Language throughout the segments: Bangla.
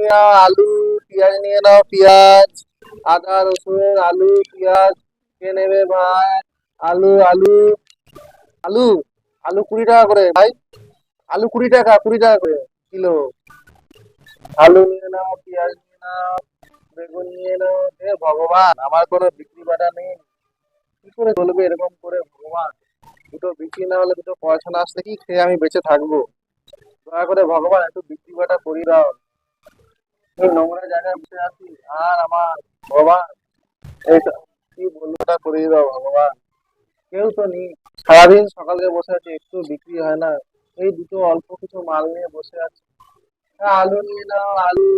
নিয়ে নাও আলু, পেঁয়াজ নিয়ে নাও পেঁয়াজ, আদা রসুন আলু পেঁয়াজ কে নেবে ভাই? আলু আলু আলু আলু 20 টাকা করে ভাই। আলু 20 টাকা, 20 টাকা করে কিলো। আলু নিয়ে নাও, পেঁয়াজ নিয়ে নাও, বেগুন নিয়ে নাও। হে ভগবান, আমার কোনো বিক্রি বাটা নেই, কি করে চলবে এরকম করে ভগবান? দুটো বিক্রি না হলে দুটো পয়সা না আসলে কি খেয়ে আমি বেঁচে থাকবো? দয়া করে ভগবান একটু বিক্রি বাটা করিয়ে দাও। এই নোংরা জায়গায় বসে আছি আর আমার ভগবান, এই কি বলবো, ওটা করিয়ে দাও ভগবান। কেউ তো নেই, সারাদিন সকালে বসে আছি, একটু বিক্রি হয় না। এই দুটো অল্প কিছু মাল নিয়ে বসে আছি। হ্যাঁ, আলু নিয়ে নাও আলু।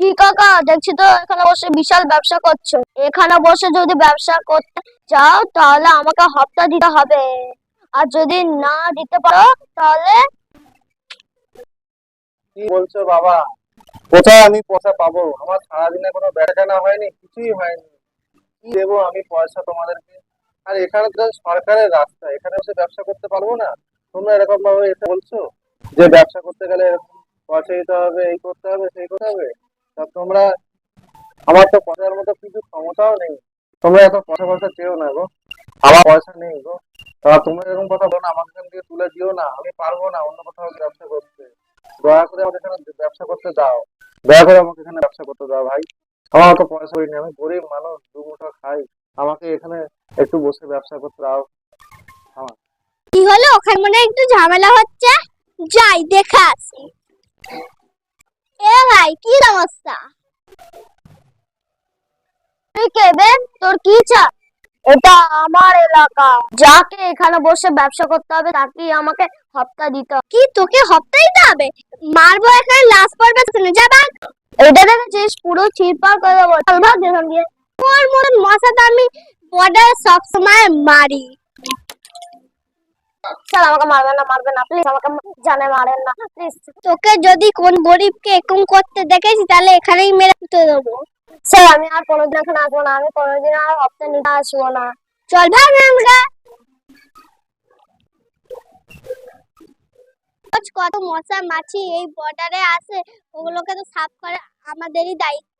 কি কাকা, দেখছি তো এখানে বসে বিশাল ব্যবসা করছো। এখানে বসে যদি ব্যবসা করতে চাও তাহলে আমাকে হপ্তা দিতে হবে, আর যদি না দিতে পারো তাহলে। কি বলছো বাবা? কোথায় আমি পয়সা পাবো? আমার সারাদিনে কোনো বেচাকেনা হয়নি, কিছুই হয়নি। কি দেবো আমি পয়সা তোমাদেরকে? আর এখানে তো সরকারের রাস্তা, এখানে এসে ব্যবসা করতে পারবো না? তোমরা এরকম ভাবে এসে বলছো যে ব্যবসা করতে গেলে এরকম পয়সা দিতে হবে, এই করতে হবে, সেই করতে হবে। তা তোমরা, আমার তো পয়সার মতো কিছু ক্ষমতাও নেই। তোমরা এত পয়সা পয়সা চেও না গো, আমার পয়সা নেই গো। তা তোমরা এরকম কথা বলো না, আমাকে এখান থেকে তুলে দিও না, আমি পারবো না অন্য কোথাও ব্যবসা করতে। দয়া করে আমাকে এখানে ব্যবসা করতে দাও, দয়া করে আমাকে এখানে ব্যবসা করতে দাও ভাই। আমার অত পয়সা নেই, আমি গরিব মানুষ, দুমুঠো খাই। আমাকে এখানে একটু বসে ব্যবসা করতে দাও আমার। কি হলো, ওখানে মনে হয় একটু ঝামেলা হচ্ছে, যাই দেখে আসি। এ ভাই, কি সমস্যা? তুই কে বে? তোর কি চা? এটা আমার এলাকা, যাকে এখানে বসে ব্যবসা করতে হবে তাকে আমাকে হপ্তা দিতে হবে। কি তোকে হপ্তা দিতে হবে? মারবো, এখানে লাশ পড়বে শুনে যা ভাগ। এটা দেখেছিস, পুরো চিরপার করে দেবো, চল ভাগ এখান দিয়ে। তোর মতন মশাটা আমি বর্ডার সবসময় মারি। স্যার আমাকে মারবেন না, মারবেন না প্লিজ, আমাকে জানে মারেন না প্লিজ। তোকে যদি কোন গরিবকে এরকম করতে দেখেছি তাহলে এখানেই মেরে ফেলতে দেবো। স্যার আমি আর কোনোদিন এখানে আসবো না, আমি কোনোদিন আর হপ্তা নিতে আসবো না। চল ভাগ এখান থেকে। কত মশা মাছি এই বর্ডারে আসে, ওগুলোকে তো সাফ করা আমাদেরই দায়িত্ব।